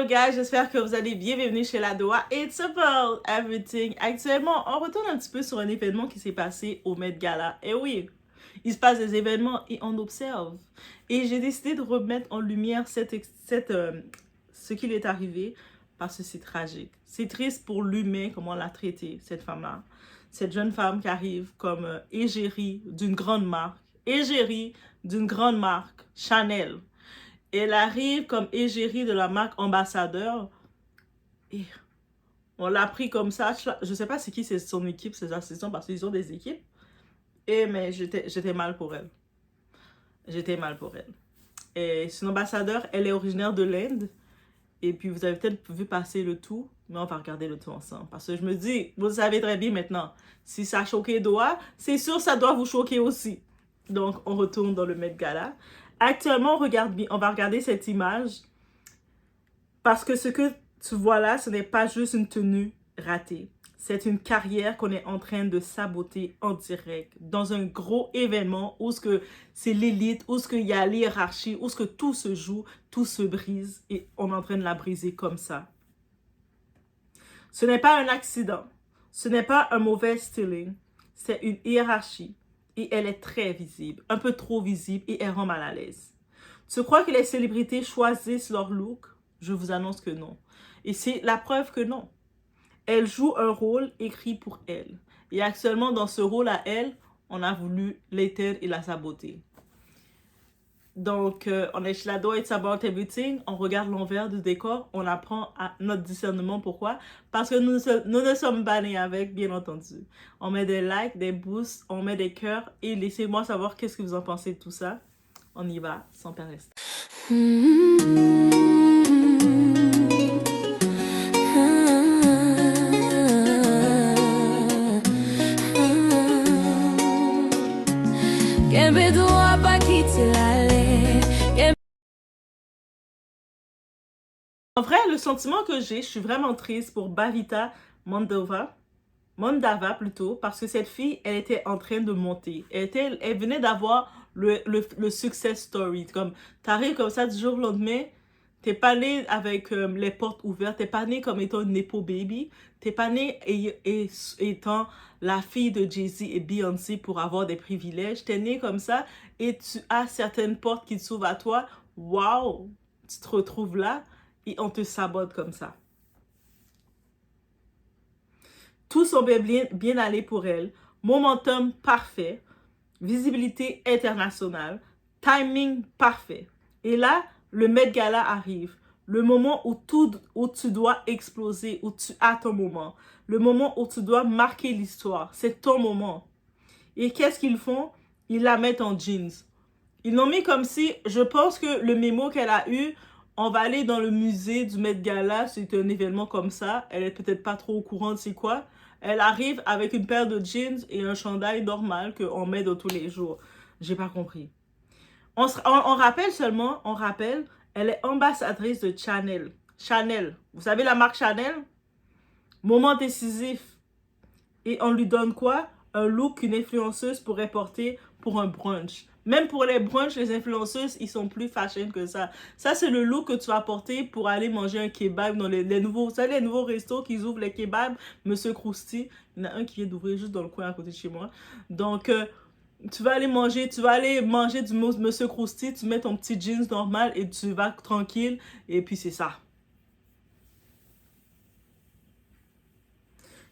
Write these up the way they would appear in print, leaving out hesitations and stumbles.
Hello guys, j'espère que vous allez bien. Bienvenue chez la Doha. It's about everything. Actuellement, on retourne un petit peu sur un événement qui s'est passé au Met Gala. Et oui, il se passe des événements et on observe. Et j'ai décidé de remettre en lumière ce qui lui est arrivé parce que c'est tragique. C'est triste pour l'humain, comment on l'a traité, cette femme-là. Cette jeune femme qui arrive comme égérie d'une grande marque. Égérie d'une grande marque, Chanel. Elle arrive comme égérie de la marque ambassadeur. Et on l'a pris comme ça. Je sais pas c'est qui c'est son équipe, ses assistants, parce qu'ils ont des équipes. Mais j'étais mal pour elle. J'étais mal pour elle. Et son ambassadeur, elle est originaire de l'Inde. Et puis vous avez peut-être vu passer le tout, mais on va regarder le tout ensemble. Parce que je me dis, vous savez très bien maintenant, si ça a choqué Doha, c'est sûr ça doit vous choquer aussi. Donc on retourne dans le Met Gala. Actuellement, on va regarder cette image. Parce que ce que tu vois là, ce n'est pas juste une tenue ratée. C'est une carrière qu'on est en train de saboter en direct dans un gros événement où c'est l'élite, où il y a l'hiérarchie, où tout se joue, tout se brise et on est en train de la briser comme ça. Ce n'est pas un accident. Ce n'est pas un mauvais styling. C'est une hiérarchie et elle est très visible, un peu trop visible et elle rend mal à l'aise. Tu crois que les célébrités choisissent leur look? Je vous annonce que non. Et c'est la preuve que non. Elle joue un rôle écrit pour elle. Et actuellement, dans ce rôle à elle, on a voulu l'éteindre et la saboter. Donc, on est chez la Doha, it's about everything. On regarde l'envers du décor, on apprend à notre discernement. Pourquoi? Parce que nous ne sommes pas nés avec, bien entendu. On met des likes, des boosts, on met des cœurs. Et laissez-moi savoir qu'est-ce que vous en pensez de tout ça. On y va, sans perdre. En vrai, le sentiment que j'ai, je suis vraiment triste pour Bhavita Mandava plutôt, parce que cette fille, elle était en train de monter. Elle venait d'avoir le success story. Comme, t'arrives comme ça du jour au lendemain, t'es pas né avec les portes ouvertes, t'es pas né comme étant une Nepo baby, t'es pas né étant la fille de Jay-Z et Beyoncé pour avoir des privilèges, t'es né comme ça et tu as certaines portes qui s'ouvrent à toi. Waouh! Tu te retrouves là et on te sabote comme ça. Tout semblait bien aller pour elle. Momentum parfait. Visibilité internationale. Timing parfait. Et là, le Met Gala arrive. Le moment où tu dois exploser, où tu as ton moment. Le moment où tu dois marquer l'histoire. C'est ton moment. Et qu'est-ce qu'ils font? Ils la mettent en jeans. Ils l'ont mis comme si, je pense que le mémo qu'elle a eu, on va aller dans le musée du Met Gala, c'est un événement comme ça, elle est peut-être pas trop au courant de c'est quoi. Elle arrive avec une paire de jeans et un chandail normal qu'on met dans tous les jours. J'ai pas compris. On rappelle seulement, elle est ambassadrice de Chanel. Chanel, vous savez la marque Chanel? Moment décisif. Et on lui donne quoi? Un look qu'une influenceuse pourrait porter pour un brunch. Même pour les brunchs, les influenceuses, ils sont plus fashion que ça. Ça, c'est le look que tu vas porter pour aller manger un kebab dans les nouveaux, vous savez, les nouveaux restos qui ouvrent les kebabs, Monsieur Krusty. Il y en a un qui vient d'ouvrir juste dans le coin à côté de chez moi. Donc, tu vas aller manger du Monsieur Krusty, tu mets ton petit jeans normal et tu vas tranquille. Et puis, c'est ça.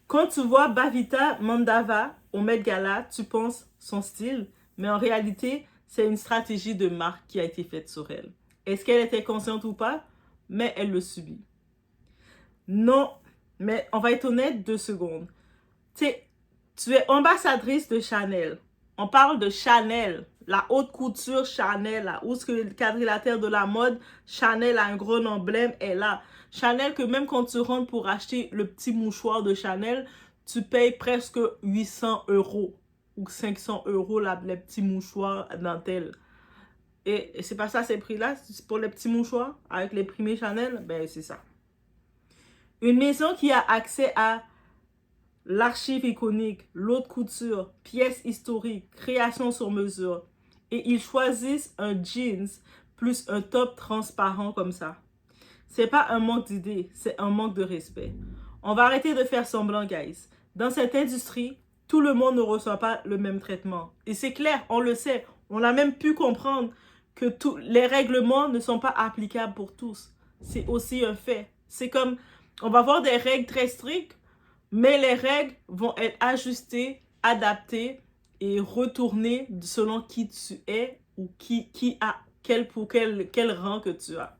Quand tu vois Bhavita Mandava au Met Gala, tu penses son style, mais en réalité, c'est une stratégie de marque qui a été faite sur elle. Est-ce qu'elle était consciente ou pas? Mais elle le subit. Non, mais on va être honnête 2 secondes. Tu es ambassadrice de Chanel. On parle de Chanel, la haute couture Chanel, là, où ce que le quadrilatère de la mode, Chanel a un gros emblème, est là. Chanel, que même quand tu rentres pour acheter le petit mouchoir de Chanel, tu payes presque 800 € ou 500 € les petits mouchoirs dentelle. Et c'est pas ça ces prix-là, pour les petits mouchoirs avec les primés Chanel, ben c'est ça. Une maison qui a accès à l'archive iconique, l'haute couture, pièces historiques, création sur mesure. Et ils choisissent un jeans plus un top transparent comme ça. C'est pas un manque d'idées, c'est un manque de respect. On va arrêter de faire semblant, guys. Dans cette industrie, tout le monde ne reçoit pas le même traitement. Et c'est clair, on le sait. On a même pu comprendre que tous les règlements ne sont pas applicables pour tous. C'est aussi un fait. C'est comme, on va avoir des règles très strictes, mais les règles vont être ajustées, adaptées et retournées selon qui tu es ou qui a quel rang que tu as.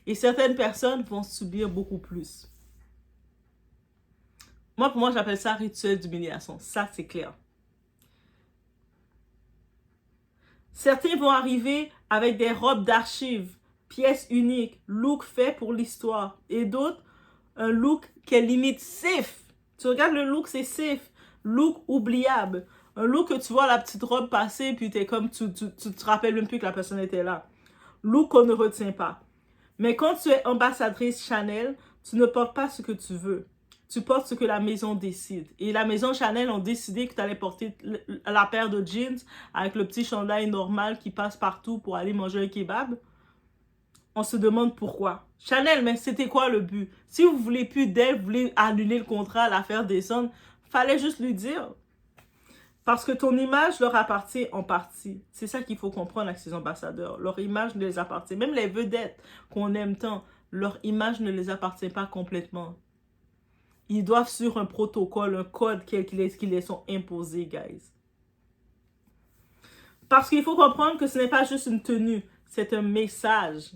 Et certaines personnes vont subir beaucoup plus. Moi, pour moi, j'appelle ça rituel d'humiliation. Ça, c'est clair. Certains vont arriver avec des robes d'archives, pièces uniques, look fait pour l'histoire. Et d'autres, un look qui est limite safe. Tu regardes le look, c'est safe. Look oubliable. Un look que tu vois la petite robe passer, puis t'es comme, tu te rappelles même plus que la personne était là. Look qu'on ne retient pas. Mais quand tu es ambassadrice Chanel, tu ne portes pas ce que tu veux. Tu portes ce que la maison décide. Et la maison Chanel ont décidé que tu allais porter la paire de jeans avec le petit chandail normal qui passe partout pour aller manger un kebab. On se demande pourquoi. Chanel, mais c'était quoi le but? Si vous voulez plus d'elle, vous voulez annuler le contrat, la faire descendre, fallait juste lui dire. Parce que ton image leur appartient en partie. C'est ça qu'il faut comprendre avec ces ambassadeurs. Leur image ne les appartient. Même les vedettes qu'on aime tant, leur image ne les appartient pas complètement. Ils doivent suivre un protocole, un code qui les sont imposés, guys. Parce qu'il faut comprendre que ce n'est pas juste une tenue, c'est un message.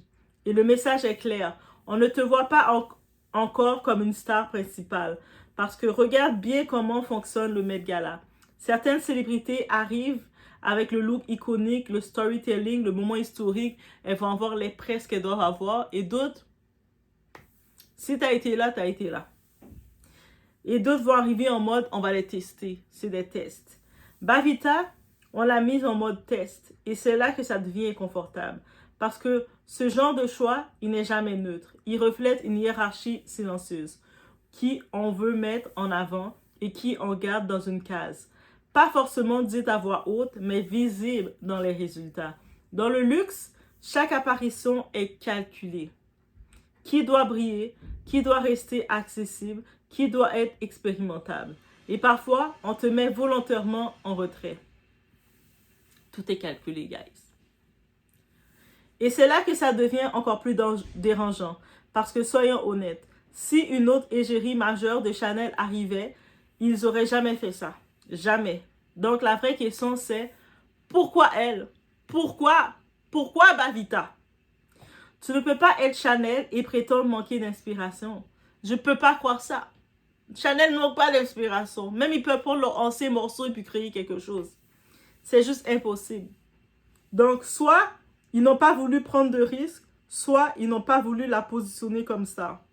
Et le message est clair. On ne te voit pas encore comme une star principale. Parce que regarde bien comment fonctionne le Met Gala. Certaines célébrités arrivent avec le look iconique, le storytelling, le moment historique. Elles vont avoir les presses qu'elles doivent avoir. Et d'autres, si tu as été là, tu as été là. Et d'autres vont arriver en mode, on va les tester. C'est des tests. Bavita, on l'a mise en mode test. Et c'est là que ça devient inconfortable. Parce que ce genre de choix, il n'est jamais neutre. Il reflète une hiérarchie silencieuse. Qui on veut mettre en avant et qui on garde dans une case. Pas forcément dite à voix haute, mais visible dans les résultats. Dans le luxe, chaque apparition est calculée. Qui doit briller, qui doit rester accessible, qui doit être expérimentable. Et parfois, on te met volontairement en retrait. Tout est calculé, guys. Et c'est là que ça devient encore plus dérangeant. Parce que soyons honnêtes, si une autre égérie majeure de Chanel arrivait, ils n'auraient jamais fait ça. Jamais. Donc la vraie question c'est, pourquoi elle? Pourquoi Bavita? Tu ne peux pas être Chanel et prétendre manquer d'inspiration. Je ne peux pas croire ça. Chanel n'a pas d'inspiration. Même ils peuvent prendre leurs anciens morceaux et puis créer quelque chose. C'est juste impossible. Donc soit ils n'ont pas voulu prendre de risques, soit ils n'ont pas voulu la positionner comme ça.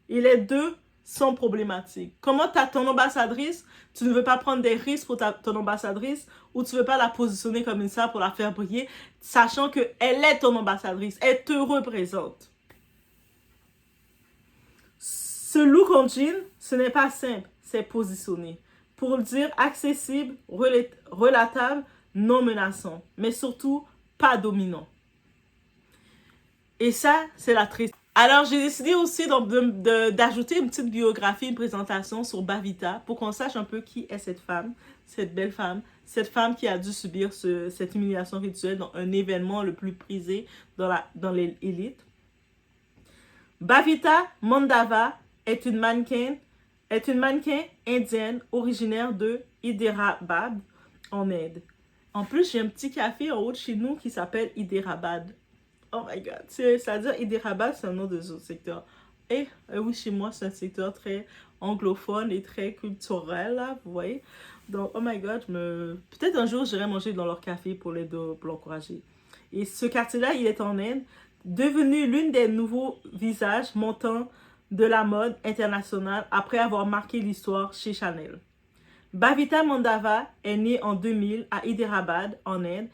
Et les deux sont problématiques. Comment tu as ton ambassadrice, tu ne veux pas prendre des risques pour ton ambassadrice, ou tu ne veux pas la positionner comme une star pour la faire briller, sachant qu'elle est ton ambassadrice, elle te représente. Ce look en jean, ce n'est pas simple, c'est positionné. Pour le dire accessible, relatable, non menaçant, mais surtout pas dominant. Et ça, c'est la triste. Alors, j'ai décidé aussi d'ajouter une petite biographie, une présentation sur Bavita pour qu'on sache un peu qui est cette femme, cette belle femme, cette femme qui a dû subir cette humiliation rituelle dans un événement le plus prisé dans l'élite. Bavita Mandava est une mannequin indienne originaire de Hyderabad en Inde. En plus, j'ai un petit café en haut de chez nous qui s'appelle Hyderabad. Oh my god, c'est-à-dire Hyderabad, c'est un nom de ce secteur. Et oui, chez moi, c'est un secteur très anglophone et très culturel, là, vous voyez. Donc, oh my god, peut-être un jour, j'irai manger dans leur café pour l'encourager. Et ce quartier-là, il est en Inde, devenu l'une des nouveaux visages montants de la mode internationale après avoir marqué l'histoire chez Chanel. Bavita Mandava est née en 2000 à Hyderabad, en Inde.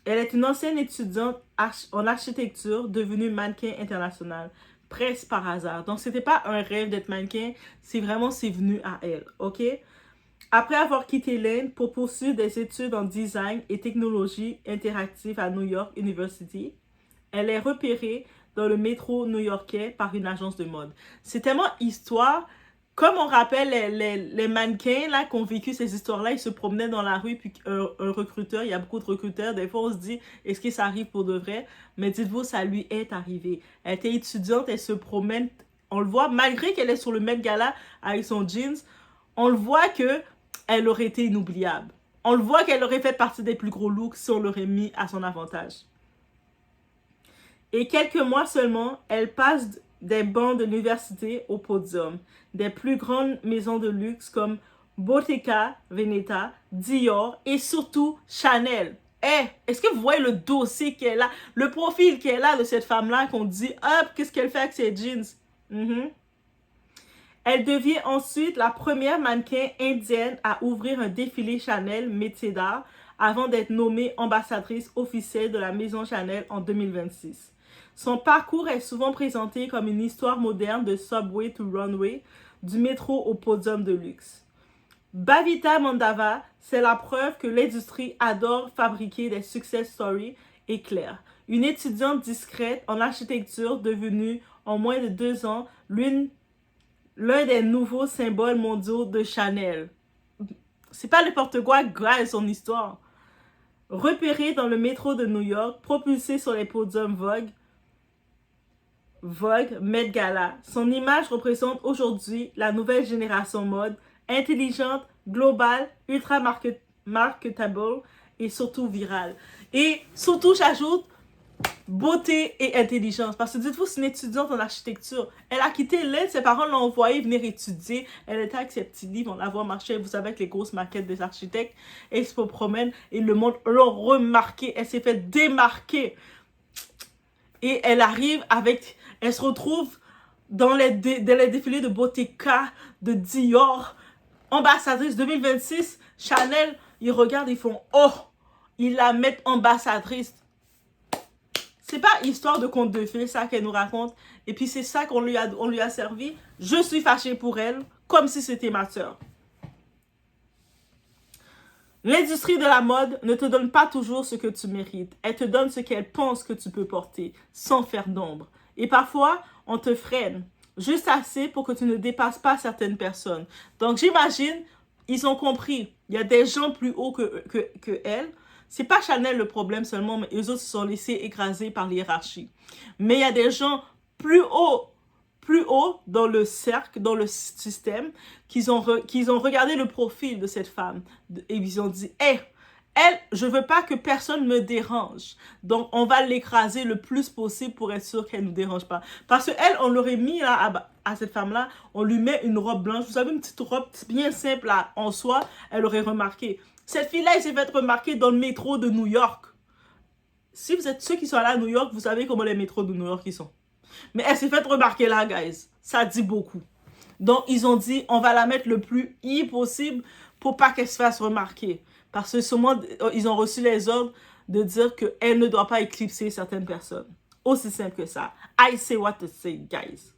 Elle est une ancienne étudiante en architecture devenue mannequin international, presque par hasard. Donc, c'était pas un rêve d'être mannequin, c'est venu à elle, ok? Après avoir quitté l'Inde pour poursuivre des études en design et technologie interactive à New York University, elle est repérée dans le métro new-yorkais par une agence de mode. C'est tellement histoire. Comme on rappelle les mannequins là, qui ont vécu ces histoires-là, ils se promenaient dans la rue, puis un recruteur, il y a beaucoup de recruteurs, des fois on se dit, est-ce que ça arrive pour de vrai? Mais dites-vous, ça lui est arrivé. Elle était étudiante, elle se promène, on le voit, malgré qu'elle est sur le Met Gala avec son jeans, on le voit que elle aurait été inoubliable. On le voit qu'elle aurait fait partie des plus gros looks si on l'aurait mis à son avantage. Et quelques mois seulement, elle passe des bancs de l'université au podium des plus grandes maisons de luxe comme Bottega Veneta, Dior et surtout Chanel. Est-ce que vous voyez le dossier qu'elle a, le profil qu'elle a de cette femme-là qu'on dit, hop, qu'est-ce qu'elle fait avec ses jeans? Elle devient ensuite la première mannequin indienne à ouvrir un défilé Chanel métier d'art avant d'être nommée ambassadrice officielle de la maison Chanel en 2026. Son parcours est souvent présenté comme une histoire moderne de subway to runway, du métro au podium de luxe. Bhavita Mandava, c'est la preuve que l'industrie adore fabriquer des success stories éclairs. Une étudiante discrète en architecture devenue en moins de 2 ans l'un des nouveaux symboles mondiaux de Chanel. C'est pas n'importe quoi, grâce son histoire. Repérée dans le métro de New York, propulsée sur les podiums Vogue, Met Gala. Son image représente aujourd'hui la nouvelle génération mode, intelligente, globale, ultra marketable et surtout virale. Et surtout, j'ajoute beauté et intelligence. Parce que dites-vous, c'est une étudiante en architecture. Elle a quitté l'Inde, ses parents l'ont envoyée venir étudier. Elle était avec ses petits livres, on la voit marcher, vous savez, avec les grosses maquettes des architectes. Elle se promène et le monde l'a remarqué. Elle s'est fait démarquer. Et elle arrive avec... Elle se retrouve dans les défilés de Bottega, de Dior, ambassadrice 2026, Chanel. Ils regardent, ils font « Oh !» Ils la mettent ambassadrice. C'est pas histoire de conte de fées, ça qu'elle nous raconte. Et puis c'est ça qu'on lui a servi. Je suis fâchée pour elle, comme si c'était ma sœur. L'industrie de la mode ne te donne pas toujours ce que tu mérites. Elle te donne ce qu'elle pense que tu peux porter, sans faire d'ombre. Et parfois, on te freine, juste assez pour que tu ne dépasses pas certaines personnes. Donc j'imagine, ils ont compris. Il y a des gens plus hauts que elle. C'est pas Chanel le problème seulement, mais eux autres se sont laissés écraser par l'hiérarchie. Mais il y a des gens plus hauts dans le cercle, dans le système, qu'ils ont regardé le profil de cette femme et ils ont dit, hey, elle, je veux pas que personne me dérange. Donc, on va l'écraser le plus possible pour être sûr qu'elle ne nous dérange pas. Parce que elle, on l'aurait mis là, à cette femme-là, on lui met une robe blanche. Vous savez, une petite robe bien simple là, en soi, elle aurait remarqué. Cette fille-là, elle s'est fait remarquer dans le métro de New York. Si vous êtes ceux qui sont allés à New York, vous savez comment les métros de New York ils sont. Mais elle s'est fait remarquer là, guys. Ça dit beaucoup. Donc, ils ont dit, on va la mettre le plus possible pour pas qu'elle se fasse remarquer. Parce que sûrement, ils ont reçu les ordres de dire qu'elle ne doit pas éclipser certaines personnes. Aussi simple que ça. I say what to say, guys.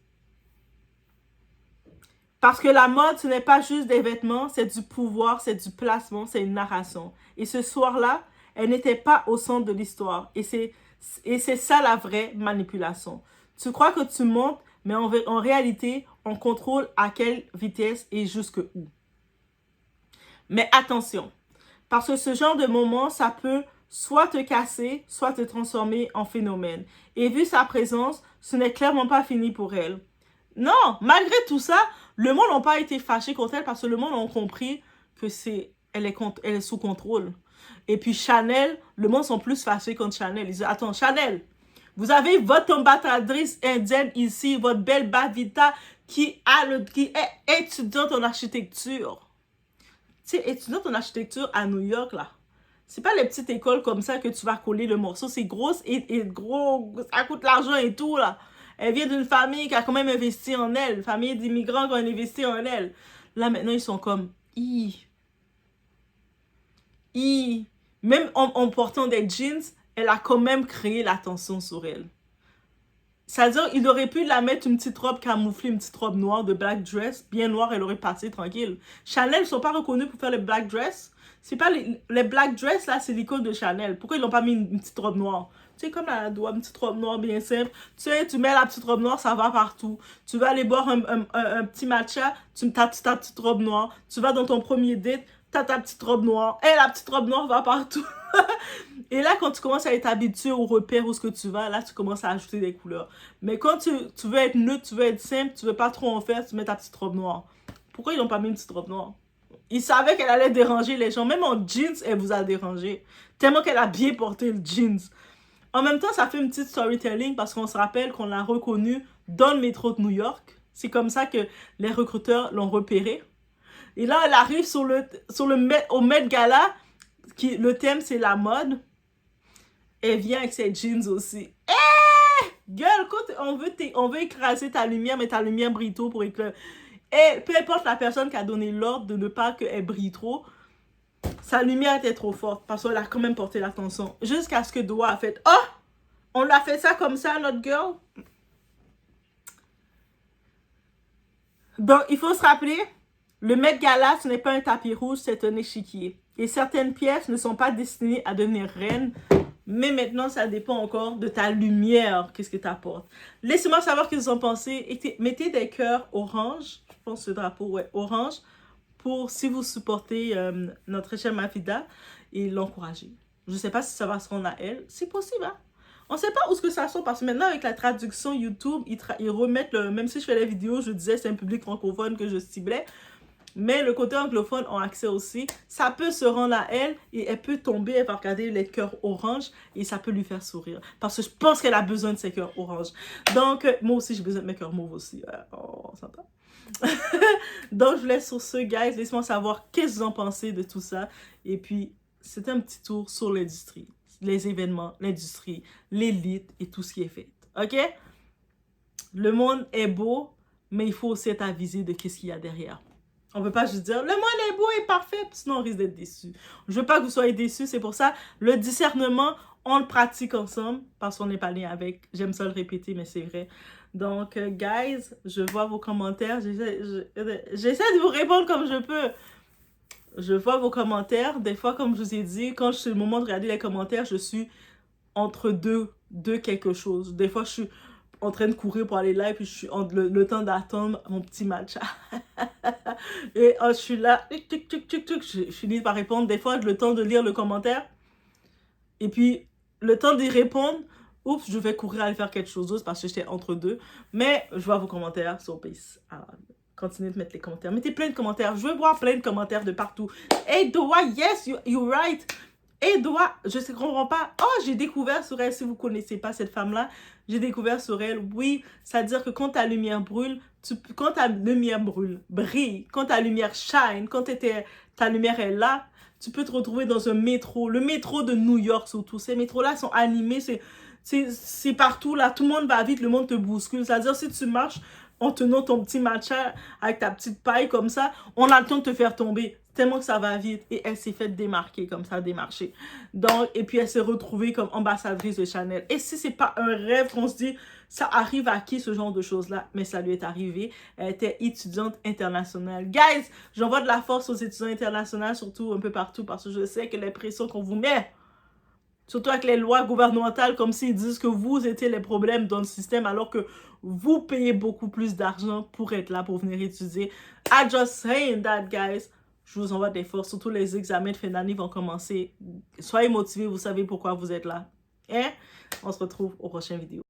Parce que la mode, ce n'est pas juste des vêtements, c'est du pouvoir, c'est du placement, c'est une narration. Et ce soir-là, elle n'était pas au centre de l'histoire. Et c'est ça la vraie manipulation. Tu crois que tu montes, mais en réalité, on contrôle à quelle vitesse et jusqu'où. Mais attention, parce que ce genre de moment, ça peut soit te casser, soit te transformer en phénomène. Et vu sa présence, ce n'est clairement pas fini pour elle. Non, malgré tout ça, le monde n'a pas été fâché contre elle parce que le monde a compris que elle est sous contrôle. Et puis Chanel, le monde sont plus fâchés contre Chanel. Ils disent, attends, Chanel, vous avez votre ambassadrice indienne ici, votre belle Bhavita qui est étudiante en architecture. Tu sais, étudiante en architecture à New York, là. C'est pas les petites écoles comme ça que tu vas coller le morceau. C'est gros et gros, ça coûte l'argent et tout, là. Elle vient d'une famille qui a quand même investi en elle. Une famille d'immigrants qui ont investi en elle. Là, maintenant, ils sont comme, même en portant des jeans, elle a quand même créé l'attention sur elle. C'est-à-dire, il aurait pu la mettre une petite robe camouflée, une petite robe noire de black dress, bien noire, elle aurait passé tranquille. Chanel, ils sont pas reconnus pour faire les black dress. C'est pas les black dress, là, c'est l'icône de Chanel. Pourquoi ils n'ont pas mis une petite robe noire? Tu sais, comme la doigt, une petite robe noire bien simple. Tu sais, tu mets la petite robe noire, ça va partout. Tu vas aller boire un petit matcha, tu mets ta petite robe noire. Tu vas dans ton premier date, t'as ta petite robe noire. Et la petite robe noire va partout. Et là, quand tu commences à être habitué au repère où ce que tu vas, là, tu commences à ajouter des couleurs. Mais quand tu veux être neutre, tu veux être simple, tu veux pas trop en faire, tu mets ta petite robe noire. Pourquoi ils n'ont pas mis une petite robe noire? Ils savaient qu'elle allait déranger les gens. Même en jeans, elle vous a dérangé. Tellement qu'elle a bien porté le jeans. En même temps, ça fait une petite storytelling parce qu'on se rappelle qu'on l'a reconnue dans le métro de New York. C'est comme ça que les recruteurs l'ont repérée. Et là, elle arrive au Met Gala. Le thème, c'est la mode. Elle vient avec ses jeans aussi. Girl, quand on veut écraser ta lumière, mais ta lumière brille trop pour éclairer. Et peu importe la personne qui a donné l'ordre de ne pas qu'elle brille trop, sa lumière était trop forte parce qu'elle a quand même porté l'attention. Jusqu'à ce que Doua a fait « Oh! On l'a fait ça comme ça, notre girl? » Donc, il faut se rappeler, le Met Gala, ce n'est pas un tapis rouge, c'est un échiquier. Et certaines pièces ne sont pas destinées à devenir reines, mais maintenant, ça dépend encore de ta lumière, qu'est-ce que tu apportes. Laissez-moi savoir ce que vous en pensez. Mettez des cœurs orange, je pense ce drapeau, ouais, orange, pour si vous supportez notre chère Mafida et l'encourager. Je ne sais pas si ça va se rendre à elle. C'est possible, hein? On ne sait pas où est-ce que ça sort parce que maintenant, avec la traduction YouTube, ils remettent, même si je fais les vidéos, je disais c'est un public francophone que je ciblais. Mais le côté anglophone ont accès aussi. Ça peut se rendre à elle et elle peut tomber, elle va regarder les cœurs orange et ça peut lui faire sourire. Parce que je pense qu'elle a besoin de ses cœurs orange. Donc, moi aussi, j'ai besoin de mes cœurs mauves aussi. Oh, on s'entend. Donc, je vous laisse sur ce, guys. Laissez-moi savoir qu'est-ce que vous en pensez de tout ça. Et puis, c'était un petit tour sur l'industrie, les événements, l'industrie, l'élite et tout ce qui est fait. OK? Le monde est beau, mais il faut aussi être avisé de qu'est-ce qu'il y a derrière. On ne peut pas juste dire, le monde est beau et parfait, sinon on risque d'être déçu. Je ne veux pas que vous soyez déçus, c'est pour ça, le discernement, on le pratique ensemble, parce qu'on n'est pas né avec. J'aime ça le répéter, mais c'est vrai. Donc, guys, je vois vos commentaires. J'essaie de vous répondre comme je peux. Je vois vos commentaires. Des fois, comme je vous ai dit, quand c'est le moment de regarder les commentaires, je suis entre deux quelque chose. Des fois, je suis en train de courir pour aller live, puis je suis le temps d'attendre mon petit match. Et je suis là, je finis par répondre. Des fois, le temps de lire le commentaire. Et puis, le temps d'y répondre, oups, je vais courir aller faire quelque chose d'autre parce que j'étais entre deux. Mais je vois vos commentaires, so peace. Continuez de mettre les commentaires. Mettez plein de commentaires. Je veux voir plein de commentaires de partout. Hey, Doua, yes, you're right. Et Doua, je ne comprends pas. Oh, j'ai découvert sur elle, si vous ne connaissez pas cette femme-là, j'ai découvert sur elle, oui, c'est-à-dire que quand ta lumière brûle, quand ta lumière brille, quand ta lumière shine, quand ta lumière est là, tu peux te retrouver dans un métro, le métro de New York surtout. Ces métros-là sont animés, c'est partout, là, tout le monde va vite, le monde te bouscule. C'est-à-dire, si tu marches en tenant ton petit matcha avec ta petite paille comme ça, on a le temps de te faire tomber. Tellement que ça va vite. Et elle s'est fait démarquer comme ça, démarcher. Donc, et puis elle s'est retrouvée comme ambassadrice de Chanel. Et si c'est pas un rêve qu'on se dit, ça arrive à qui ce genre de choses-là? Mais ça lui est arrivé. Elle était étudiante internationale. Guys, j'envoie de la force aux étudiants internationaux, surtout un peu partout, parce que je sais que les pressions qu'on vous met, surtout avec les lois gouvernementales, comme s'ils disent que vous étiez les problèmes dans le système, alors que vous payez beaucoup plus d'argent pour être là, pour venir étudier. I just saying that, guys. Je vous envoie des forces, surtout les examens de fin d'année vont commencer. Soyez motivés, vous savez pourquoi vous êtes là. Et on se retrouve aux prochaines vidéos.